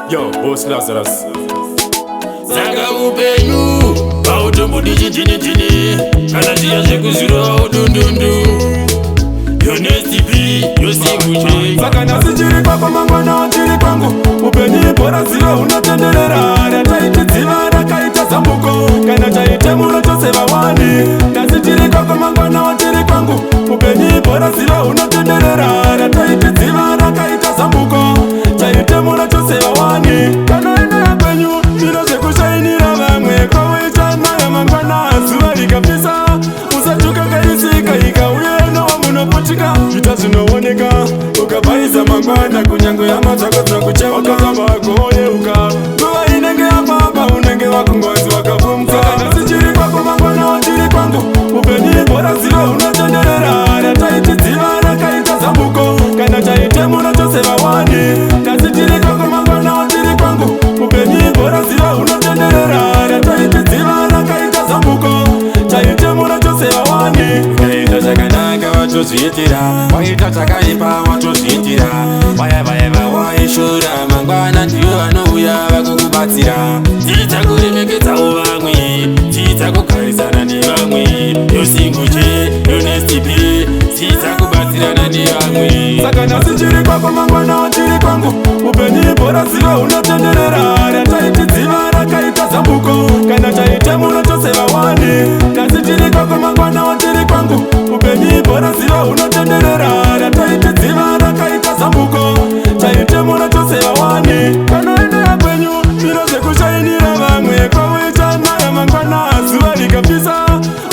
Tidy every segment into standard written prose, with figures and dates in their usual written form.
Yo, Boss Lazarus. Sanga upenyu pautombo dichitini kana chiya chekuzvirova udundundu yonestipi yosinguche Saka nasi chiri kwako mangwana chiri kwangu upenyu bora ziva unotenderera rataiti dziva rakaita zambuko kana chaite muno chose vawani nasi chiri kwako mangwana chiri kwangu upenyu bora ziva unotenderera rataiti dziva rakaita zambuko chaite muno chose vawani kana enda yakwenyu zviro zvekushainira vamwe kwauita nayo mangwana zuva rikapisa usachuka kaisika ikauye nowa munoputika zvita zvinooneka ukabhaisa mangwana kunyange yamatsvakodza kuchewakazabagoyeuka nguva inenge yapamba unenge wakungozi wakapfumza nasi chiri kwako mangwana wachiri kwangu upenyu bora ziva unotenderera rataiti dziva rakaita zambuko kana chaite muno chose vawani nasi chiri kwako mangwana wachiri kwangu upenyu bora ziva unotenderera rataiti dziva rakaita zambuko chaite muno chose vawani ukaita chakanaka watozviitira waita chakaipa watozviitira vayavaeva waishora mangwana ndiyo vanouya vakukubatsira dziita kuremekedzawo vamwe dziita kugarisana nevamwe yosinguche yonestipi dziita kubatsirana nevamwe saka nasi chiri kwako mangwana wachiri kwangu upenyu bora ziva unotenderera rataiti dziva rakaita zambuko kana chaite muno chose vawani nasi chiri kwako mangwana wachiri kwangu upenyu bora ziva unotenderera rataiti dziva rakaita zambuko chaite muno chose vawani kana enda yakwenyu zviro zvekushainira vamwe kwauita nayo mangwana zuva rikapisa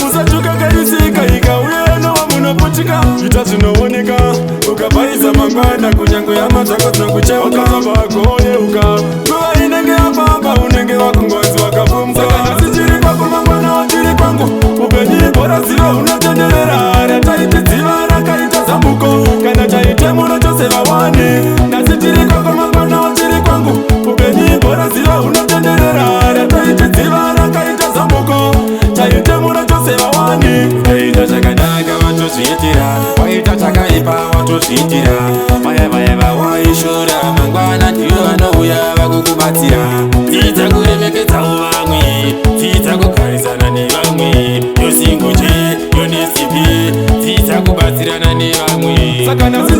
usachuka kaisika ikauye nowa munoputika zvita zvinooneka ukabhaisa mangwana kunyange yamatsakodza kuchewakazabagoyeuka nguva inenge yapamba unenge wakungozi wakapfumza nasi chiri kwako mangwana wachiri kwangu upenyu bora ziva unotenderera rataiti dziva rakaita zambuko kana chaite muno chose vawani nasi chiri kwako mangwana wachiri kwangu upenyu bora ziva unotenderera rataiti dziva rakaita zambuko chaite muno chose vawani ukaita chakanaka watozviitira waita chakaipa watozviitira vayavaeva waishora mangwana ndiyo vanouya vakukubatsira dziita kuremekedzawo vamwe dziita kugarisana nevamwe yosinguche yonestipi dziita kubatsirana nevamwe saka nasi